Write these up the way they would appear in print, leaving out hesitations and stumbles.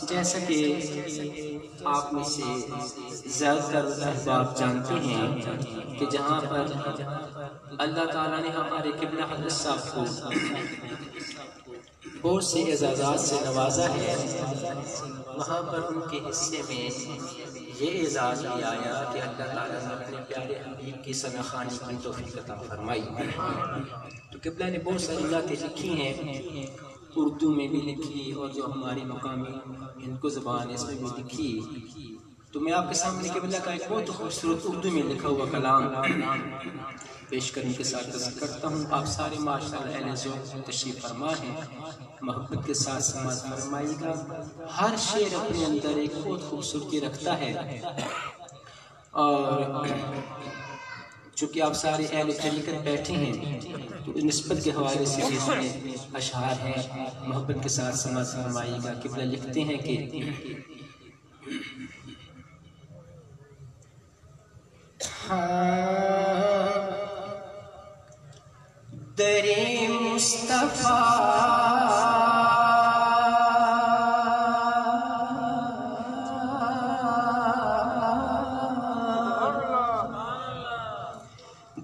جیسا کہ آپ میں سے زیادہ تر احباب جانتے ہیں کہ جہاں پر اللہ تعالیٰ نے ہمارے قبلہ حضرت صاحب کو بہت سے اعزازات سے نوازا ہے، وہاں پر ان کے حصے میں یہ اعزاز بھی آیا کہ اللہ تعالیٰ نے اپنے پیارے حبیب کی ثنا خوانی کی توفیق عطا فرمائی۔ تو قبلہ نے بہت ساری باتیں لکھی ہیں، اردو میں بھی لکھی اور جو ہماری مقامی ہندکو زبان ہے اس میں بھی لکھی۔ تو میں آپ کے سامنے قبلہ کا ایک بہت خوبصورت اردو میں لکھا ہوا کلام پیش کرنے کے ساتھ ذکر کرتا ہوں۔ آپ سارے ماشاءاللہ اہل ذوق تشریف فرما ہیں، محبت کے ساتھ سماعت فرمائیے گا۔ ہر شعر اپنے اندر ایک بہت خوبصورتی رکھتا ہے، اور چونکہ آپ سارے اہل طریقت بیٹھے ہیں تو نسبت کے حوالے سے بھی اس میں اشعار ہیں، محبت کے ساتھ سماعت فرمائیے گا۔ قبلہ لکھتے ہیں کہ در مصطفیٰ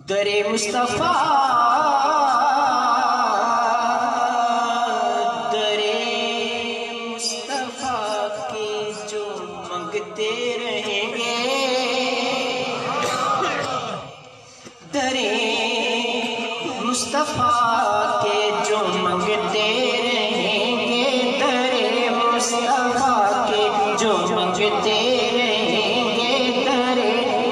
در مصطفیٰ در مصطفیٰ کے جو منگتے رہیں گے، در مصطفیٰ کے جو منگتے رہیں گے، در مصطفیٰ کے جو منگتے رہیں گے، در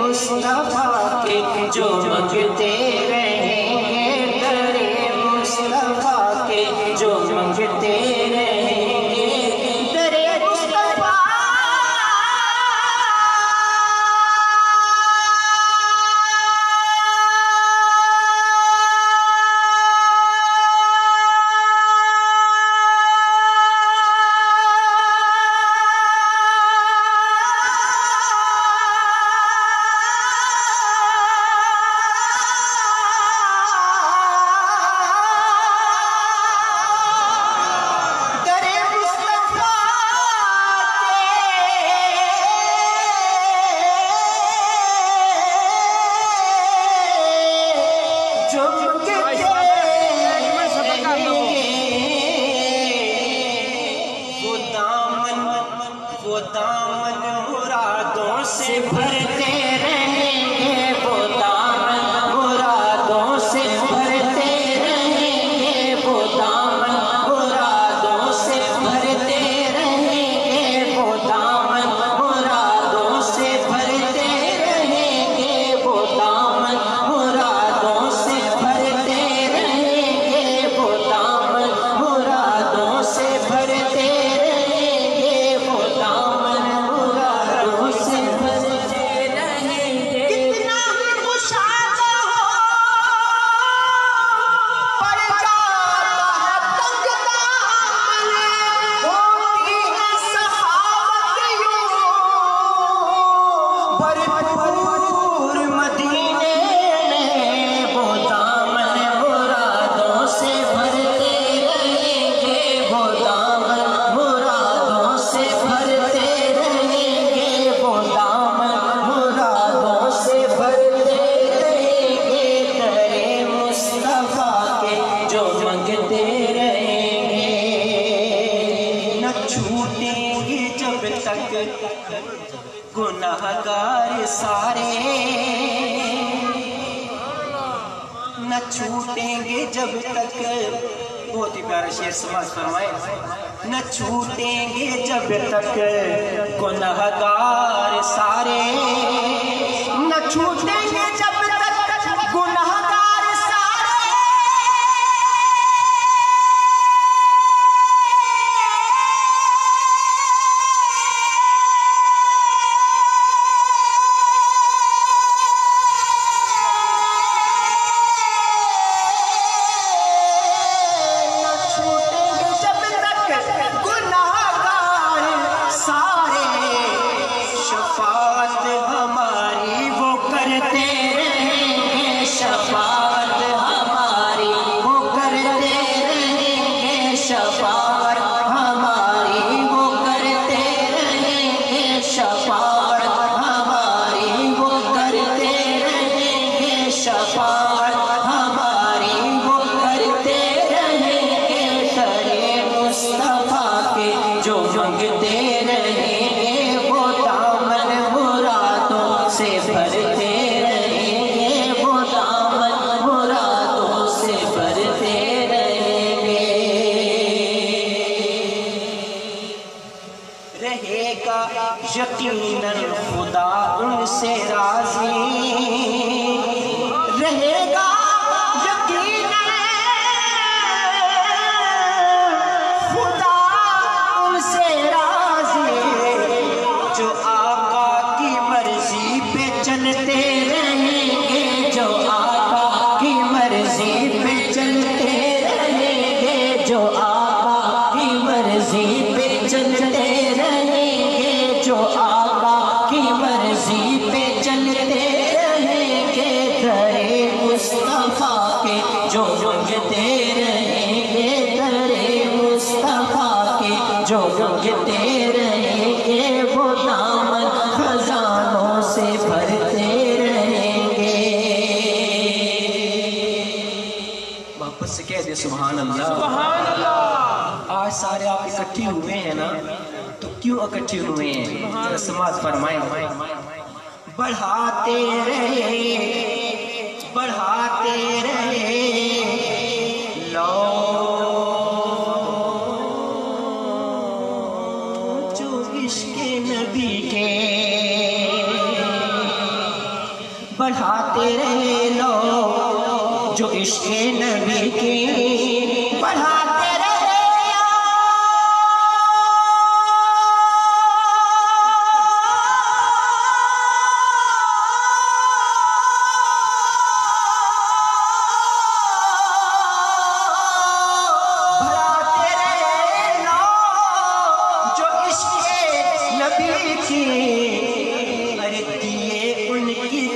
مصطفیٰ کے جو منگتے رہیں گے، در مصطفیٰ کے جو منگتے رہیں گے، در مصطفیٰ گناہگار سارے نہ چھوٹیں گے جب تک، بہت ہی پیارا شعر سماعت فرمائے، نہ چھوٹیں گے جب تک گناہگار سارے، نہ چھوٹیں گے جب تک گناہگار سارے، یقیناً خدا ان سے راضی رہے گا، یقیناً خدا ان سے راضی، جو آقا کی مرضی پہ چلتے رہیں گے، جو آقا کی مرضی پہ چلتے رہیں گے، جو آقا کی مرضی پہ چلتے رہیں گے، جو آقا کی مرضی پہ چلتے رہیں گے، درِ مصطفیٰ کے جو رنگتے رہیں گے، درِ مصطفیٰ کے جو رنگتے رہیں گے، وہ دامن خزانوں سے بھرتے رہیں گے۔ واپس سے کہہ دے سبحان اللہ، سبحان اللہ۔ آج سارے آپ اکٹھے ہوئے ہیں نا، تو کیوں اکٹھے ہوئے ہیں؟ ذرا سماعت فرمائیں۔ بڑھاتے رہے بڑھاتے رہے لو جو عشق نبی کے، بڑھاتے رہے لو جو عشق نبی کے، بڑھاتے رہے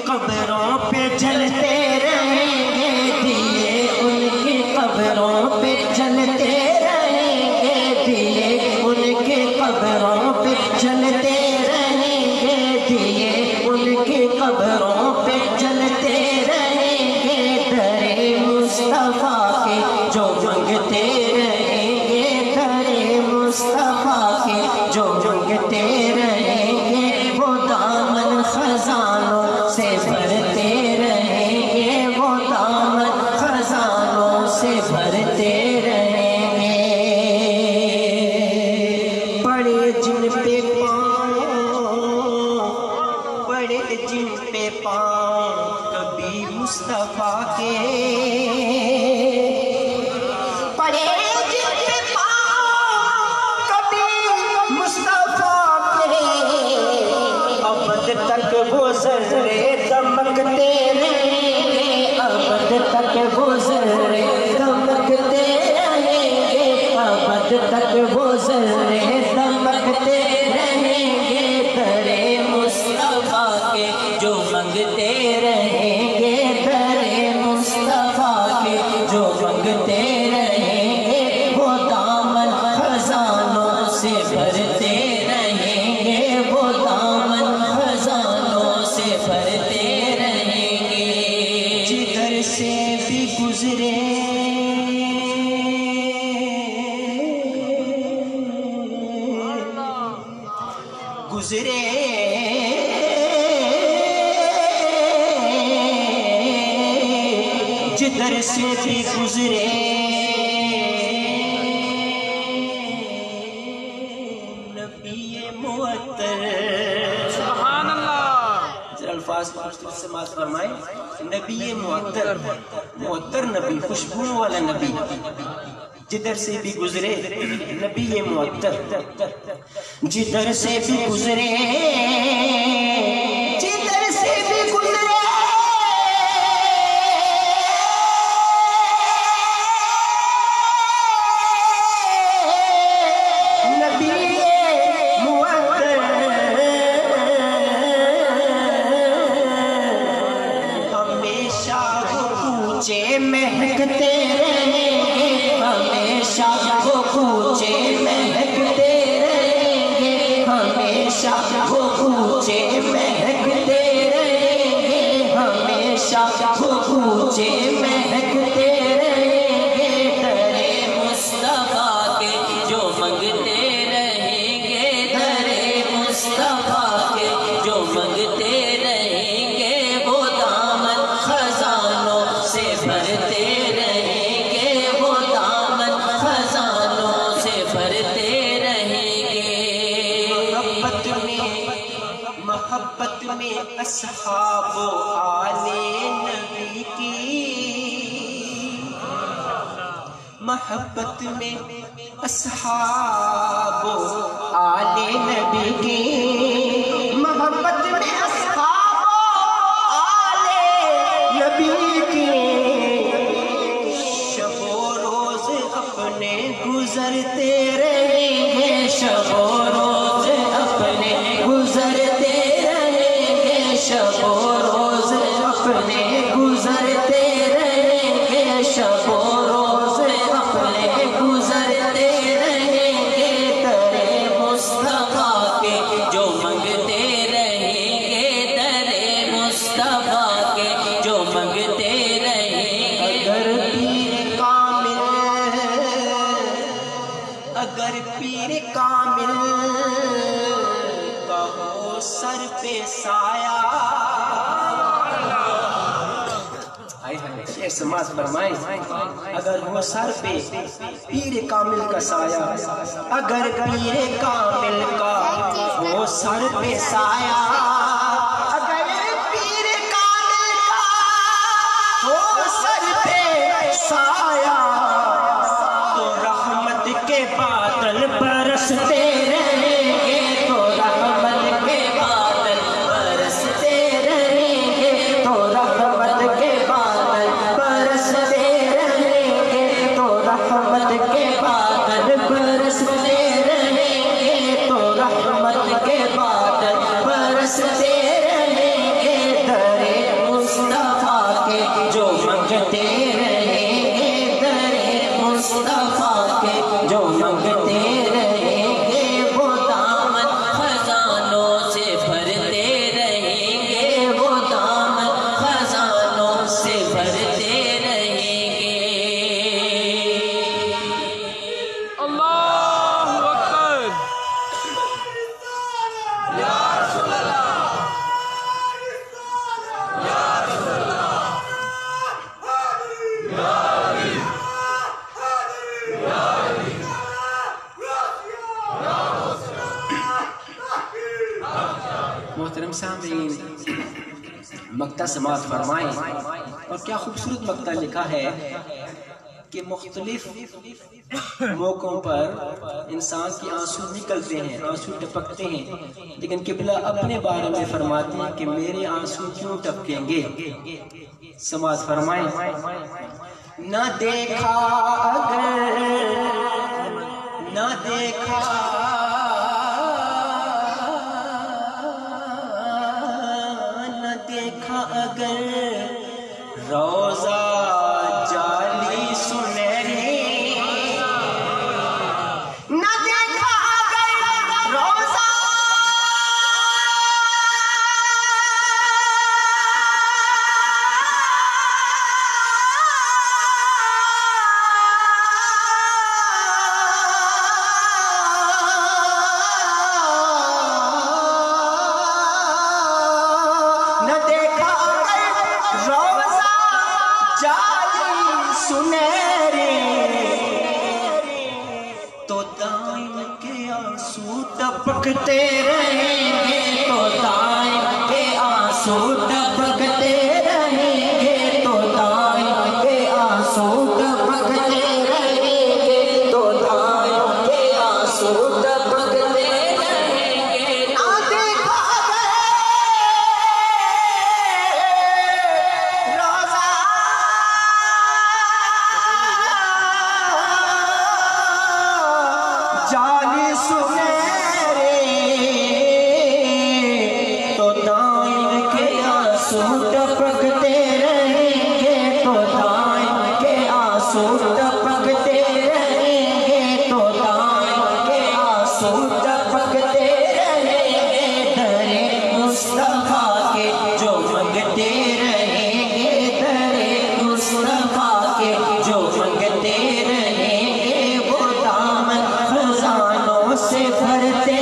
قبروں پہ جلتے رہیں گے، دیے ان کی قبروں پہ جلتے رہیں گے، دیے ان کی قبروں پہ جلتے رہیں گے، دیے ان کی قبروں پہ جلتے رہیں گے، درِ مصطفیٰ کے جو منگتے رہیں گے، درِ مصطفیٰ کے جو منگتے رہیں گے، وہ دامن خزانوں سے بھرتے رہیں گے، وہ دامن خزانوں سے بھرتے رہیں گے۔ پڑے جن پہ پاؤں، پڑے جن پہ پاؤں کبھی مصطفیٰ کے، پڑے جن پہ پاؤں کبھی مصطفیٰ کے، ابد تک وہ ذرے دمکتے رہیں گے، ابد تک وہ ذرے دمکتے رہیں گے، ابد تک وہ ذرے دمکتے رہیں گے، درِ مصطفیٰ کے جو منگتے رہیں گے، درِ مصطفیٰ کے جو منگتے رہیں گے، وہ دامن خزانوں سے بھرتے رہیں گے، وہ دامن خزانوں سے بھرتے رہیں گے۔ جدھر سے بھی گزرے گزرے جدھر سے بھی گزرے نبی معطر. سبحان اللہ. ذرا الفاظ سے مات فرمائیں. نبی معطر، معطر نبی، خوشبو والا نبی، جدھر سے بھی گزرے نبی معطر، جدھر سے بھی گزرے، جدھر سے بھی گزرے نبی معطر، ہمیشہ وہ کوچے مہکتے رہیں گے، ہمیشہ وہ کوچے مہکتے رہیں گے، ہمیشہ وہ کوچے مہکتے رہیں گے، ہمیشہ وہ کوچے مہکتے رہیں گے. درے مصطفیٰ کے جو منگتے رہیں گے، درے مصطفیٰ کے جو منگتے رہیں گے، وہ دامن خزانوں سے بھرتے رہیں گے، وہ دامن خزانوں سے بھرتے رہیں گے. محبت میں اصحاب و آل نبی کی، محبت میں اصحاب و آل نبی کی، محبت میں اصحاب و آل نبی کی، شب و روز اپنے گزرتے رہیں گے، شب و روز اپنے گزرتے رہیں گے، شب و روز اپنے گزرتے رہیں گے، شب و روز اپنے گزرتے رہیں گے. درے مصطفیٰ کے جو منگتے رہیں گے، درے مصطفیٰ کے جو منگتے رہیں گے. اگر پیر کامل، اگر پیر کامل کا ہو سر پہ سایہ، شیخ سماعت فرمائیں، اگر ہو سر پہ پیر کامل کا سایہ، اگر پیر کامل کا ہو سر پہ سایہ، اگر پیر کامل کا ہو سر پہ سایہ، تو رحمت کے بادل برستے رہیں گے، تو رحمت کے بادل برستے رہیں گے، تو رحمت کے بادل برستے رہیں گے، تو رحمت کے بادل برستے رہیں گے، تو رحمت کے بادل برستے رہیں گے. درے مصطفیٰ کے جو منگتے رہیں گے، درے مصطفیٰ کے جو منگتے رہیں گے، وہ دامن خزانوں سے بھرتے رہیں گے، وہ دامن خزانوں سے بھرتے رہیں گے. اللہ اکبر. محترم سامعین، مقطع سماعت فرمائیں. اور کیا خوبصورت مقطع لکھا ہے کہ مختلف موقعوں پر انسان کی آنسو نکلتے ہیں، آنسو ٹپکتے ہیں، لیکن قبلہ اپنے بارے میں فرماتے ہیں کہ میرے آنسو کیوں ٹپکیں گے. سماعت فرمائیں. نہ دیکھا اگر، نہ دیکھا اگر روزہ جالی سنہری، نہ دیکھا اگر روزہ ٹپکتے رہیں گے تو دائیں کے آنسو ٹپکتے رہیں گے تو دائیں کے آنسو ٹپکتے رہیں گے تو دائیں کے آنسو ٹپکتے رہیں گے نہ دیکھا روزہ جالی سنہرے تو دائیں کے آنسو ٹپکتے رہیں گے تو دائیں کے آنسو ٹپکتے رہیں گے تو دائیں کے آنسو ٹپکتے رہیں گے درے مصطفیٰ کے جو منگتے رہیں گے درے مصطفیٰ کے جو منگتے رہیں گے وہ دامن خزانوں سے بھرتے